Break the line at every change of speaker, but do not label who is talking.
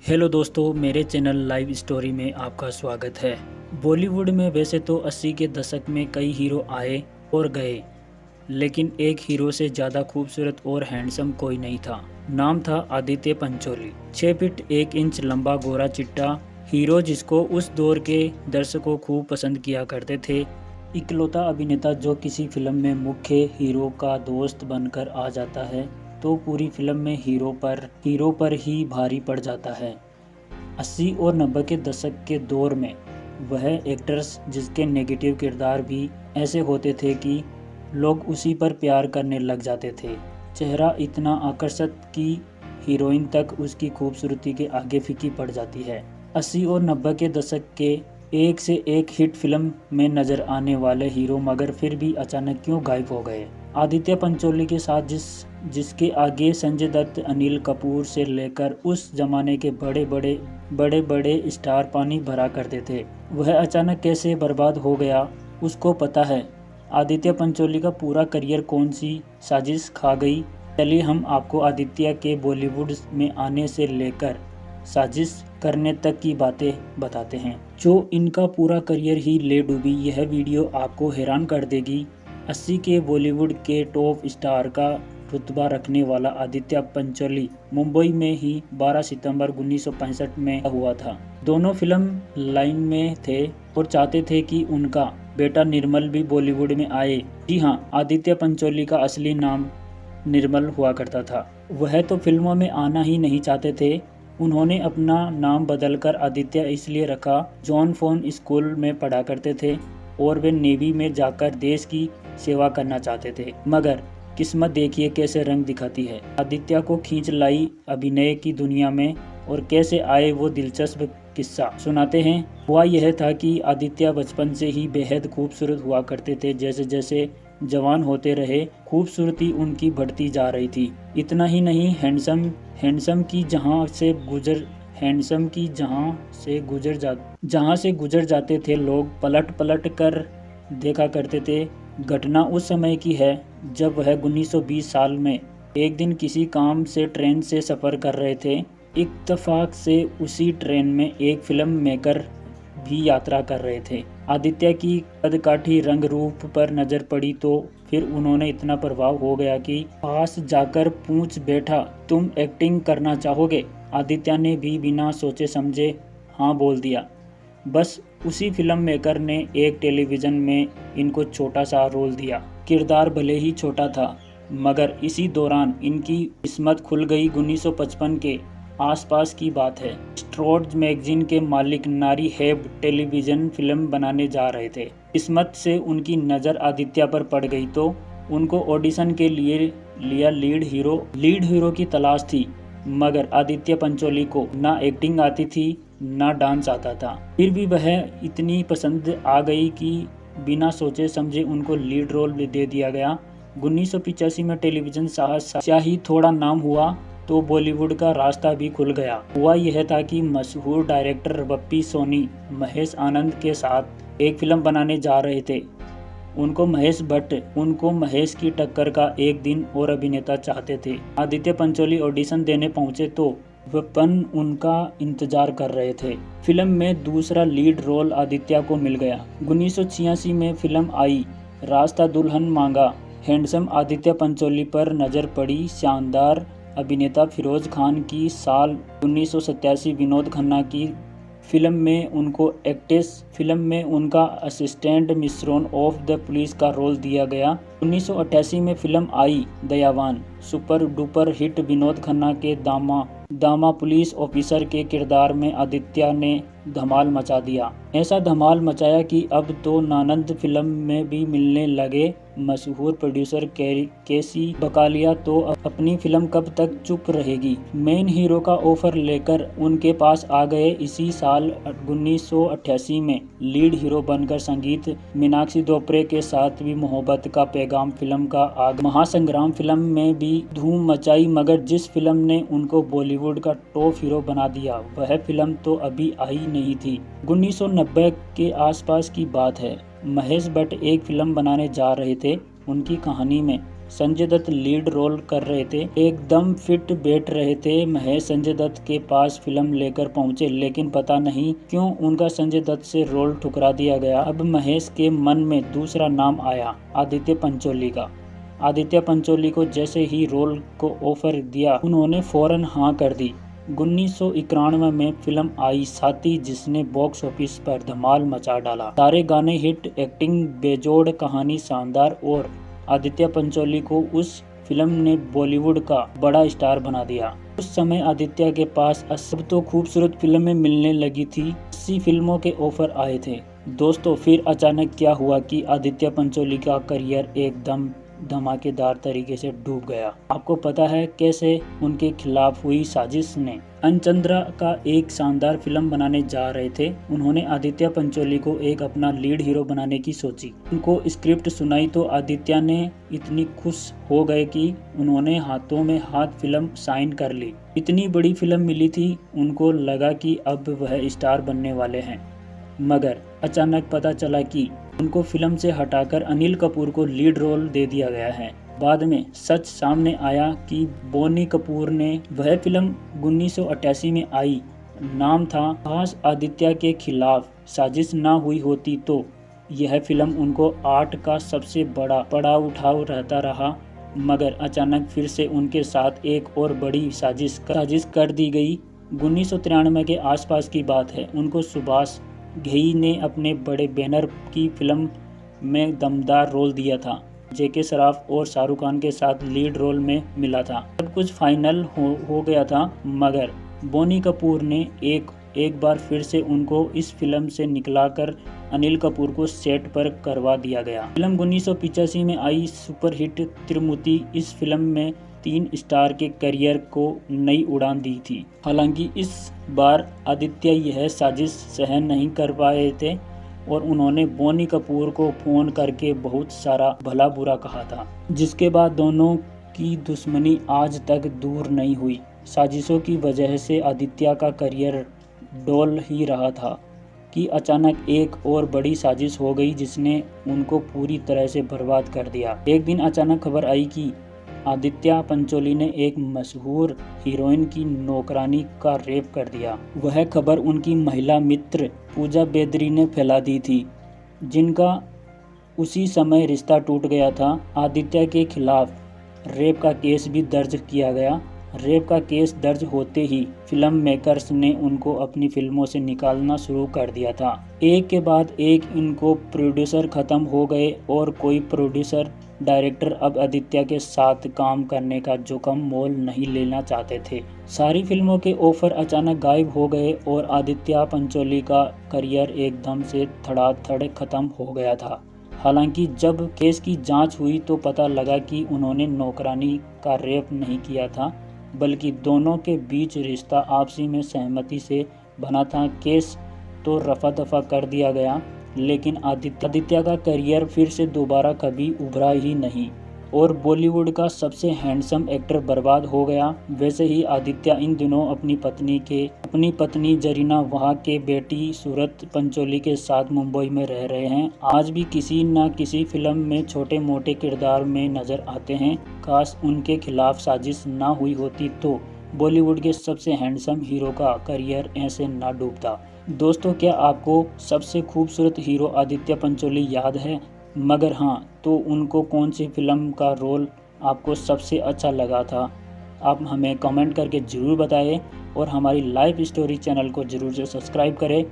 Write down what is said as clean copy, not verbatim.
Hello दोस्तों, मेरे channel live story में आपका स्वागत है। बॉलीवुड में वैसे तो 80 के दशक में कई हीरो आए और गए, लेकिन एक हीरो से ज़्यादा खूबसूरत और हैंडसम कोई नहीं था। नाम था आदित्य पंचोली। 6 फीट 1 इंच लंबा गोरा चिट्टा हीरो, जिसको उस दौर के दर्शकों खूब पसंद किया करते थे। इकलौता अभिनेता जो किसी फिल्म में मुख्य हीरो का दोस्त बनकर आ जाता है तो पूरी फिल्म में हीरो पर ही भारी पड़ जाता है। 80 और 90 के दशक के दौर में वह एक्टर्स जिसके नेगेटिव किरदार भी ऐसे होते थे कि लोग उसी पर प्यार करने लग जाते थे। चेहरा इतना आकर्षक कि हीरोइन तक उसकी खूबसूरती के आगे फीकी पड़ जाती है। 80 और 90 के दशक के एक से एक हिट फिल्म में नजर आने वाले हीरो मगर फिर भी अचानक क्यों गायब हो गए। आदित्य पंचोली के साथ जिसके आगे संजय दत्त, अनिल कपूर से लेकर उस जमाने के बड़े बड़े स्टार पानी भरा करते थे, वह अचानक कैसे बर्बाद हो गया उसको पता है। आदित्य पंचोली का पूरा करियर कौन सी साजिश खा गई, चलिए हम आपको आदित्य के बॉलीवुड में आने से लेकर साजिश करने तक की बातें बताते हैं जो इनका पूरा करियर ही ले डूबी। यह वीडियो आपको हैरान कर देगी। 80 के बॉलीवुड के टॉप स्टार का रुतबा रखने वाला आदित्य पंचोली मुंबई में ही 12 सितंबर 1965 में हुआ था। दोनों फिल्म लाइन में थे और चाहते थे कि उनका बेटा निर्मल भी बॉलीवुड में आए। जी हाँ, आदित्य पंचोली का असली नाम निर्मल हुआ करता था। वह तो फिल्मों में आना ही नहीं चाहते थे। उन्होंने अपना नाम बदलकर आदित्य इसलिए रखा, जॉन फोन स्कूल में पढ़ा करते थे और वे नेवी में जाकर देश की सेवा करना चाहते थे, मगर किस्मत देखिए कैसे रंग दिखाती है। आदित्य को खींच लाई अभिनय की दुनिया में, और कैसे आए वो दिलचस्प किस्सा सुनाते हैं। हुआ यह था कि आदित्य बचपन से ही बेहद खूबसूरत हुआ करते थे। जैसे जैसे जवान होते रहे, खूबसूरती उनकी बढ़ती जा रही थी। इतना ही नहीं, हैंडसम की जहां से गुजर जाते थे लोग पलट पलट कर देखा करते थे। घटना उस समय की है जब वह 1920 साल में एक दिन किसी काम से ट्रेन से सफ़र कर रहे थे। इत्तेफाक से उसी ट्रेन में एक फिल्म मेकर भी यात्रा कर रहे थे। आदित्य की कदकाठी रंग रूप पर नजर पड़ी तो फिर उन्होंने इतना प्रभाव हो गया कि पास जाकर पूछ बैठा, तुम एक्टिंग करना चाहोगे? आदित्य ने भी बिना सोचे समझे हाँ बोल दिया। बस उसी फिल्म मेकर ने एक टेलीविज़न में इनको छोटा सा रोल दिया। किरदार भले ही छोटा था, मगर इसी दौरान इनकी किस्मत खुल गई। 1955 के आसपास की बात है। स्ट्रोड मैगजीन के मालिक नारी हेब टेलीविज़न फिल्म बनाने जा रहे थे। किस्मत से उनकी नज़र आदित्य पर पड़ गई तो उनको ऑडिशन के लिए लिया। लीड हीरो की तलाश थी, मगर आदित्य पंचोली को ना एक्टिंग आती थी ना डांस आता था। फिर भी वह इतनी पसंद आ गई कि बिना सोचे समझे उनको लीड रोल दे दिया गया। 1985 में टेलीविज़न शाही थोड़ा नाम हुआ तो बॉलीवुड का रास्ता भी खुल गया। हुआ यह था कि मशहूर डायरेक्टर बप्पी सोनी महेश आनंद के साथ एक फिल्म बनाने जा रहे थे। उनको महेश की टक्कर का एक दिन और अभिनेता चाहते थे। आदित्य पंचोली ऑडिशन देने पहुंचे तो वपन उनका इंतजार कर रहे थे। फिल्म में दूसरा लीड रोल आदित्य को मिल गया। 1986 में फिल्म आई रास्ता दुल्हन मांगा। हैंडसम आदित्य पंचोली पर नजर पड़ी शानदार अभिनेता फिरोज खान की। साल 1987 विनोद खन्ना की फिल्म में उनका असिस्टेंट मिस्रोन ऑफ द पुलिस का रोल दिया गया। 1988 में फिल्म आई Dayavan, super duper hit. Vinod Khanna के दामा पुलिस ऑफिसर के किरदार में आदित्य ने धमाल मचा दिया। ऐसा धमाल मचाया कि अब तो नानंद फिल्म में भी मिलने लगे। मशहूर प्रोड्यूसर केसी बकालिया तो अपनी फिल्म कब तक चुप रहेगी मेन हीरो का ऑफर लेकर उनके पास आ गए। इसी साल 1988 में लीड हीरो बनकर संगीत मीनाक्षी दोपरे के साथ भी मोहब्बत का पैगाम फिल्म का आग। महासंग्राम फिल्म में भी धूम मचाई, मगर जिस फिल्म ने उनको बॉलीवुड का टॉप हीरो बना दिया वह फिल्म तो अभी आई नहीं थी। 1990 के आसपास की बात है। महेश भट्ट एक फिल्म बनाने जा रहे थे। उनकी कहानी में संजय दत्त लीड रोल कर रहे थे। एकदम फिट बैठ रहे थे। महेश संजय दत्त के पास फिल्म लेकर पहुंचे, लेकिन पता नहीं क्यों उनका संजय दत्त से रोल ठुकरा दिया गया। अब महेश के मन में दूसरा नाम आया, आदित्य पंचोली का। आदित्य पंचोली को जैसे ही रोल को ऑफर दिया, उन्होंने फौरन हाँ कर दी। 1991 में फिल्म आई साथी, जिसने बॉक्स ऑफिस पर धमाल मचा डाला। सारे गाने हिट, एक्टिंग बेजोड़, कहानी शानदार और आदित्य पंचोली को उस फिल्म ने बॉलीवुड का बड़ा स्टार बना दिया। उस समय आदित्य के पास सब तो खूबसूरत फिल्में मिलने लगी थी, 80 फिल्मों के ऑफर आए थे। दोस्तों, फिर अचानक क्या हुआ कि आदित्य पंचोली का करियर एकदम धमाकेदार तरीके से डूब गया। आपको पता है कैसे? उनके खिलाफ हुई साजिश ने। अनचंद्रा का एक शानदार फिल्म बनाने जा रहे थे। उन्होंने आदित्य पंचोली को एक अपना लीड हीरो बनाने की सोची। उनको स्क्रिप्ट सुनाई तो आदित्य ने इतनी खुश हो गए कि उन्होंने हाथों में हाथ फिल्म साइन कर ली। इतनी बड़ी फिल्म मिली थी, उनको लगा कि अब वह स्टार बनने वाले हैं। मगर अचानक पता चला कि उनको फिल्म से हटाकर अनिल कपूर को लीड रोल दे दिया गया है। बाद में सच सामने आया कि बोनी कपूर ने वह फिल्म 1988 में आई, नाम था खास आदित्य के खिलाफ। साजिश ना हुई होती तो यह फिल्म उनको आर्ट का सबसे बड़ा पड़ाव उठाव रहता रहा। मगर अचानक फिर से उनके साथ एक और बड़ी साजिश कर दी गई। 1993 के आसपास की बात है। उनको सुभाष घई ने अपने बड़े बैनर की फिल्म में दमदार रोल दिया था। जेके श्रॉफ और शाहरुख खान के साथ लीड रोल में मिला था। सब कुछ फाइनल हो गया था, मगर बोनी कपूर ने एक बार फिर से उनको इस फिल्म से निकलाकर अनिल कपूर को सेट पर करवा दिया गया। फिल्म 1985 में आई सुपरहिट त्रिमुर्ति। इस फिल्म में 3 स्टार के करियर को नई उड़ान दी थी। हालांकि इस बार आदित्य यह साजिश सहन नहीं कर पाए थे और उन्होंने बोनी कपूर को फोन करके बहुत सारा भला बुरा कहा था, जिसके बाद दोनों की दुश्मनी आज तक दूर नहीं हुई। साजिशों की वजह से आदित्य का करियर डोल ही रहा था कि अचानक एक और बड़ी साजिश हो गई, जिसने उनको पूरी तरह से बर्बाद कर दिया। एक दिन अचानक खबर आई कि आदित्य पंचोली ने एक मशहूर हीरोइन की नौकरानी का रेप कर दिया। वह खबर उनकी महिला मित्र पूजा बेदरी ने फैला दी थी, जिनका उसी समय रिश्ता टूट गया था। आदित्य के खिलाफ रेप का केस भी दर्ज किया गया। रेप का केस दर्ज होते ही फिल्म मेकर्स ने उनको अपनी फिल्मों से निकालना शुरू कर दिया था। एक के बाद एक इनको प्रोड्यूसर खत्म हो गए और कोई प्रोड्यूसर डायरेक्टर अब आदित्य के साथ काम करने का जोखिम मोल नहीं लेना चाहते थे। सारी फिल्मों के ऑफर अचानक गायब हो गए और आदित्य पंचोली का करियर एकदम से धड़ाधड़ खत्म हो गया था। हालांकि जब केस की जांच हुई तो पता लगा कि उन्होंने नौकरानी का रेप नहीं किया था, बल्कि दोनों के बीच रिश्ता आपसी में सहमति से बना था। केस तो रफा दफा कर दिया गया, लेकिन आदित्य का करियर फिर से दोबारा कभी उभरा ही नहीं और बॉलीवुड का सबसे हैंडसम एक्टर बर्बाद हो गया। वैसे ही आदित्य इन दिनों अपनी पत्नी जरीना वहां के बेटी सूरत पंचोली के साथ मुंबई में रह रहे हैं। आज भी किसी न किसी फिल्म में छोटे मोटे किरदार में नजर आते हैं। काश उनके खिलाफ साजिश ना हुई होती तो बॉलीवुड के सबसे हैंडसम हीरो का करियर ऐसे ना डूबता। दोस्तों, क्या आपको सबसे खूबसूरत हीरो आदित्य पंचोली याद है? मगर हाँ, तो उनको कौन सी फिल्म का रोल आपको सबसे अच्छा लगा था? आप हमें कमेंट करके ज़रूर बताएं और हमारी लाइव स्टोरी चैनल को ज़रूर से सब्सक्राइब करें।